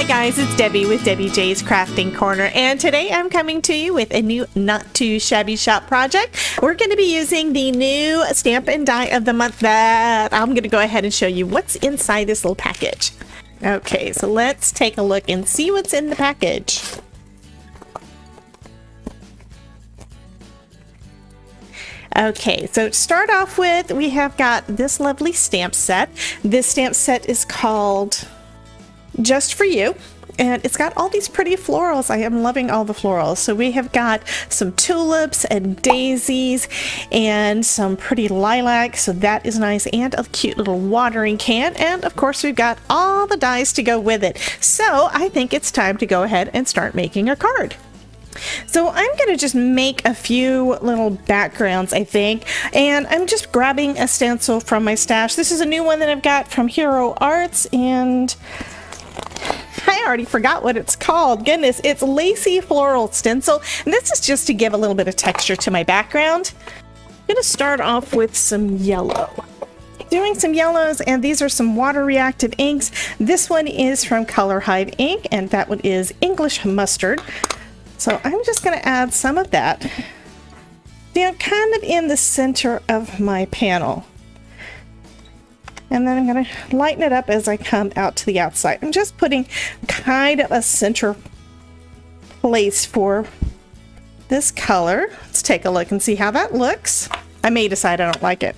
guys, it's Debbie with Debbie J's Crafting Corner, and today I'm coming to you with a new Not Too Shabby shop project. We're going to be using the new stamp and die of the month that I'm going to go ahead and show you what's inside this little package. Okay, so let's take a look and see what's in the package. Okay, so to start off with, we have got this lovely stamp set. This stamp set is called Just For You, and it's got all these pretty florals. I am loving all the florals. So we have got some tulips and daisies and some pretty lilacs, so that is nice, and a cute little watering can, and of course we've got all the dies to go with it. So I think it's time to go ahead and start making a card. So I'm going to just make a few little backgrounds, I think, and I'm just grabbing a stencil from my stash. This is a new one that I've got from Hero Arts, and I already forgot what it's called. Goodness, it's Lacy Floral Stencil, and this is just to give a little bit of texture to my background. I'm going to start off with some yellow. Doing some yellows, and these are some water reactive inks. This one is from Color Hive Ink, and that one is English Mustard. So I'm just going to add some of that down kind of in the center of my panel. And then I'm going to lighten it up as I come out to the outside. I'm just putting kind of a center place for this color. Let's take a look and see how that looks. I may decide I don't like it.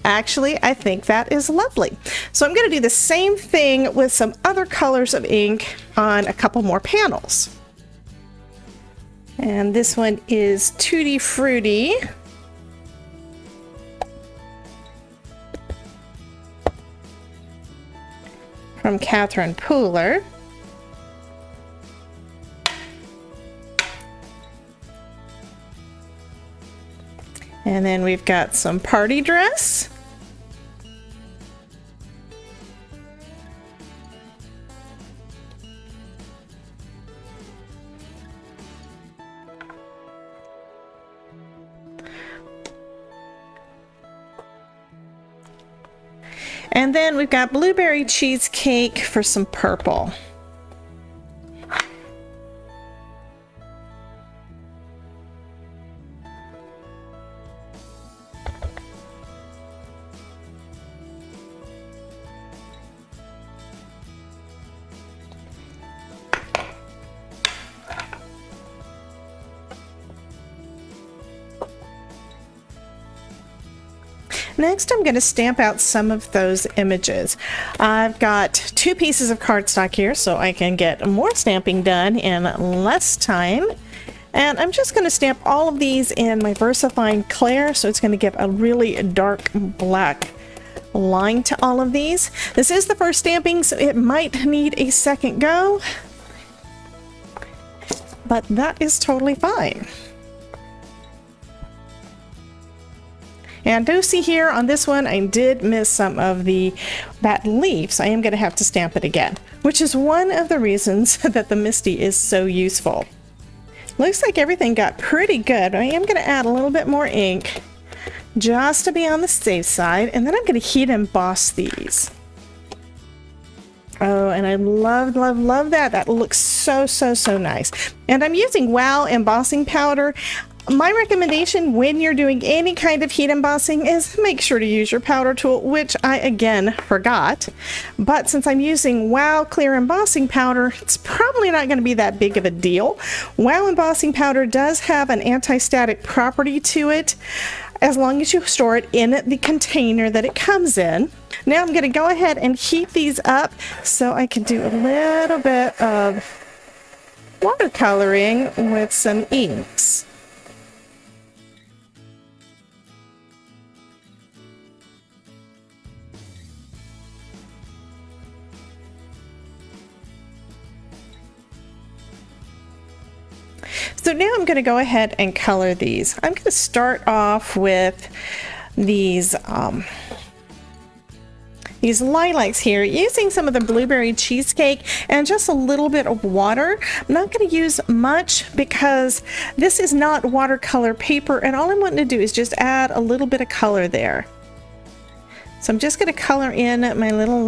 Actually, I think that is lovely. So I'm going to do the same thing with some other colors of ink on a couple more panels. And this one is Tutti Frutti. From Catherine Pooler. And then we've got some Party Dress. And then we've got Blueberry Cheesecake for some purple. Next, I'm going to stamp out some of those images. I've got 2 pieces of cardstock here, so I can get more stamping done in less time. And I'm just going to stamp all of these in my VersaFine Clair, so it's going to give a really dark black line to all of these. This is the first stamping, so it might need a second go, but that is totally fine. And do see here on this one, I did miss some of that leaf, so I am going to have to stamp it again, which is one of the reasons that the Misty is so useful. Looks like everything got pretty good. I am going to add a little bit more ink just to be on the safe side, and then I'm going to heat emboss these. Oh, and I love, love, love that. That looks so, so, so nice. And I'm using Wow embossing powder. My recommendation when you're doing any kind of heat embossing is make sure to use your powder tool, which I again forgot. But since I'm using Wow clear embossing powder, it's probably not going to be that big of a deal. Wow embossing powder does have an anti-static property to it, as long as you store it in the container that it comes in. Now I'm going to go ahead and heat these up so I can do a little bit of watercoloring with some inks. So now I'm going to go ahead and color these. I'm going to start off with these lilacs here, using some of the Blueberry Cheesecake and just a little bit of water. I'm not going to use much because this is not watercolor paper, and all I'm wanting to do is just add a little bit of color there. So I'm just going to color in my little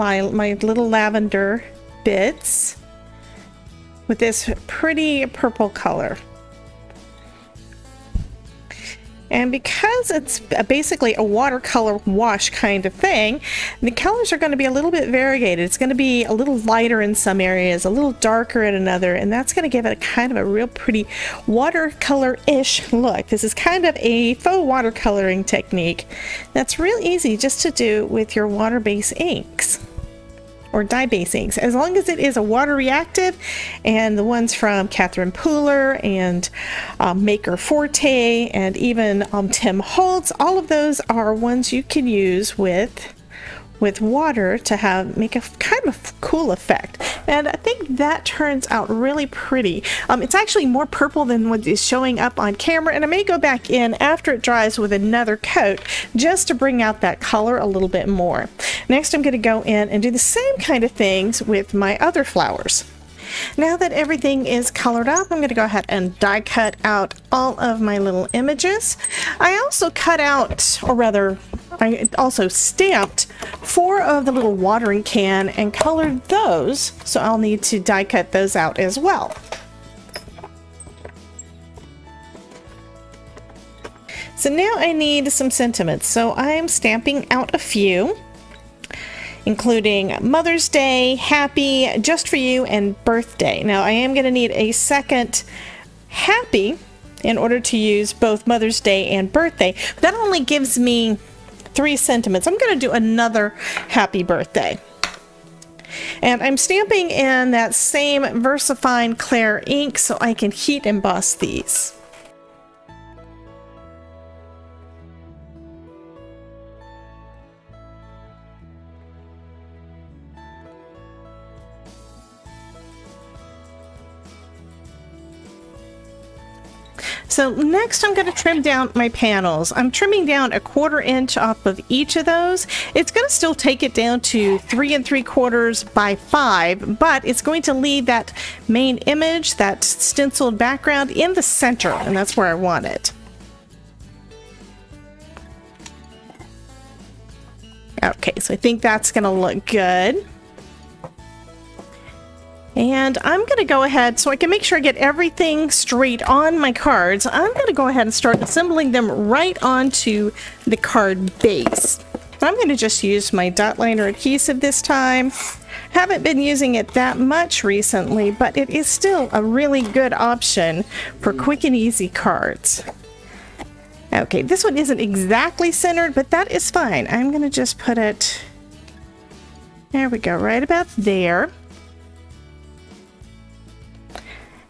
lavender bits. with this pretty purple color. And because it's basically a watercolor wash kind of thing, the colors are going to be a little bit variegated. It's going to be a little lighter in some areas, a little darker in another, and that's going to give it a kind of a real pretty watercolor-ish look. This is kind of a faux watercoloring technique that's real easy just to do with your water-based inks or dye-based inks, as long as it is a water reactive. And the ones from Catherine Pooler and Maker Forte and even Tim Holtz, all of those are ones you can use with water to make a kind of cool effect. And I think that turns out really pretty. It's actually more purple than what is showing up on camera, and I may go back in after it dries with another coat just to bring out that color a little bit more. Next, I'm going to go in and do the same kind of things with my other flowers. Now that everything is colored up, I'm going to go ahead and die cut out all of my little images. I also cut out, or rather, I also stamped 4 of the little watering can and colored those, so I'll need to die cut those out as well. So now I need some sentiments, so I'm stamping out a few, including Mother's Day, Happy, Just For You, and Birthday. Now I am going to need a second Happy in order to use both Mother's Day and Birthday. But that only gives me 3 sentiments. I'm going to do another Happy Birthday. And I'm stamping in that same VersaFine Clair ink so I can heat emboss these. So next I'm going to trim down my panels. I'm trimming down a 1/4 inch off of each of those. It's going to still take it down to 3 3/4 by 5, but it's going to leave that main image, that stenciled background, in the center, and that's where I want it. Okay, so I think that's going to look good. And I'm going to go ahead, so I can make sure I get everything straight on my cards, I'm going to go ahead and start assembling them right onto the card base. And I'm going to just use my dot liner adhesive this time. Haven't been using it that much recently, but it is still a really good option for quick and easy cards. Okay, this one isn't exactly centered, but that is fine. I'm going to just put it, there we go, right about there.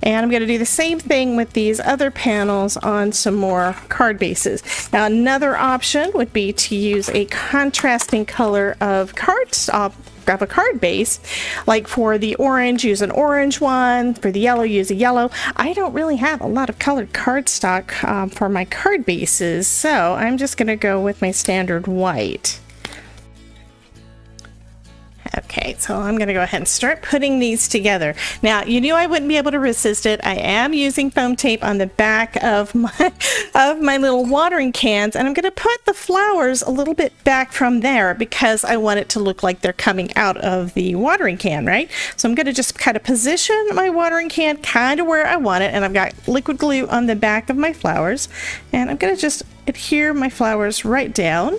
And I'm going to do the same thing with these other panels on some more card bases. Now another option would be to use a contrasting color of a card base. Like for the orange, use an orange one. For the yellow, use a yellow. I don't really have a lot of colored cardstock for my card bases, so I'm just going to go with my standard white. Okay, so I'm going to go ahead and start putting these together. Now, you knew I wouldn't be able to resist it. I am using foam tape on the back of my little watering cans, and I'm going to put the flowers a little bit back from there because I want it to look like they're coming out of the watering can, right? So I'm going to just kind of position my watering can kind of where I want it, and I've got liquid glue on the back of my flowers, and I'm going to just adhere my flowers right down.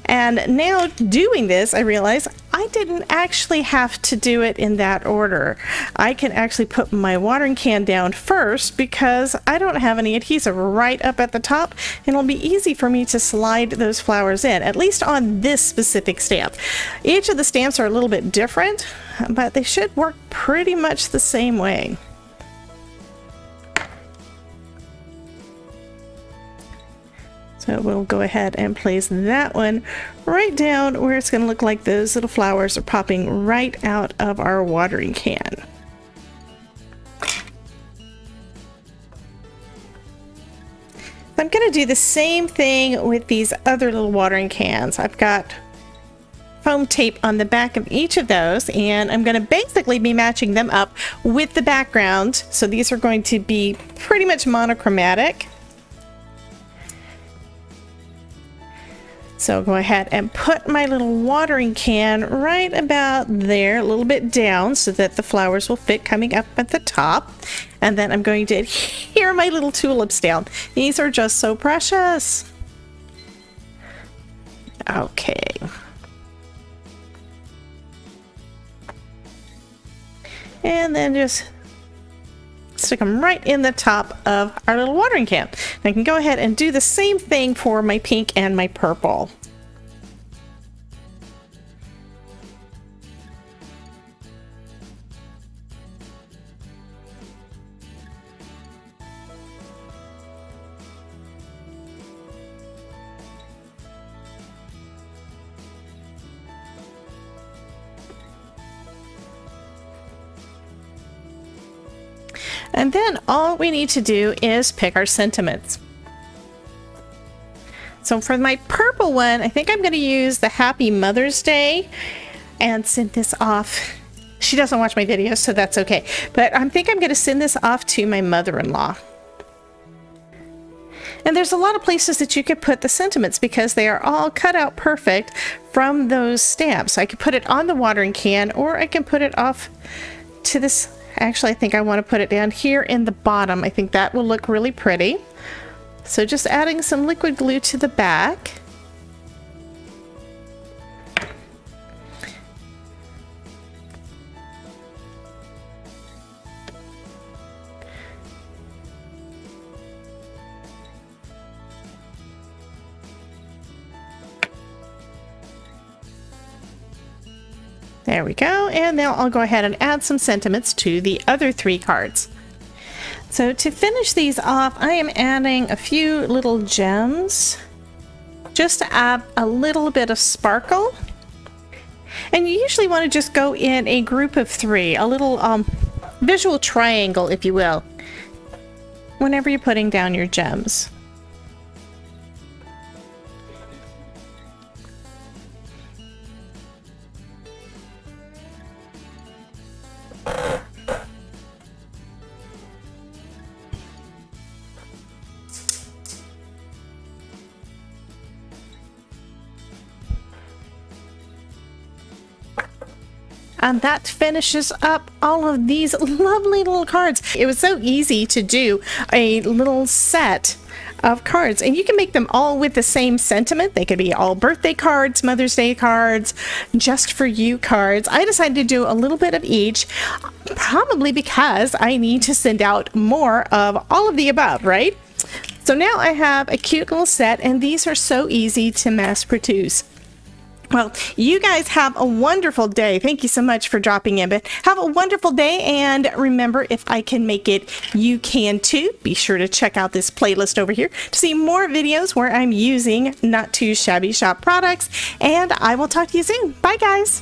And now doing this, I realize I didn't actually have to do it in that order. I can actually put my watering can down first because I don't have any adhesive right up at the top, and it'll be easy for me to slide those flowers in, at least on this specific stamp. Each of the stamps are a little bit different, but they should work pretty much the same way. So we'll go ahead and place that one right down where it's going to look like those little flowers are popping right out of our watering can. I'm going to do the same thing with these other little watering cans. I've got foam tape on the back of each of those, and I'm going to basically be matching them up with the background. So these are going to be pretty much monochromatic. So go ahead and put my little watering can right about there, a little bit down so that the flowers will fit coming up at the top. And then I'm going to adhere my little tulips down. These are just so precious. Okay. And then just stick them right in the top of our little watering can. I can go ahead and do the same thing for my pink and my purple. And then all we need to do is pick our sentiments. So for my purple one, I think I'm going to use the Happy Mother's Day and send this off. She doesn't watch my videos, so that's okay. But I think I'm going to send this off to my mother-in-law. And there's a lot of places that you could put the sentiments because they are all cut out perfect from those stamps. So I could put it on the watering can, or I can put it off to this. Actually, I think I want to put it down here in the bottom. I think that will look really pretty. So just adding some liquid glue to the back. There we go, and now I'll go ahead and add some sentiments to the other 3 cards. So to finish these off, I am adding a few little gems just to add a little bit of sparkle. And you usually want to just go in a group of 3, a little visual triangle, if you will, whenever you're putting down your gems. And that finishes up all of these lovely little cards. It was so easy to do a little set of cards, and you can make them all with the same sentiment. They could be all birthday cards, Mother's Day cards, just for you cards. I decided to do a little bit of each, probably because I need to send out more of all of the above, right? So now I have a cute little set, and these are so easy to mass produce. Well, you guys have a wonderful day. Thank you so much for dropping in, but have a wonderful day. And remember, if I can make it, you can too. Be sure to check out this playlist over here to see more videos where I'm using Not2Shabby shop products. And I will talk to you soon. Bye, guys.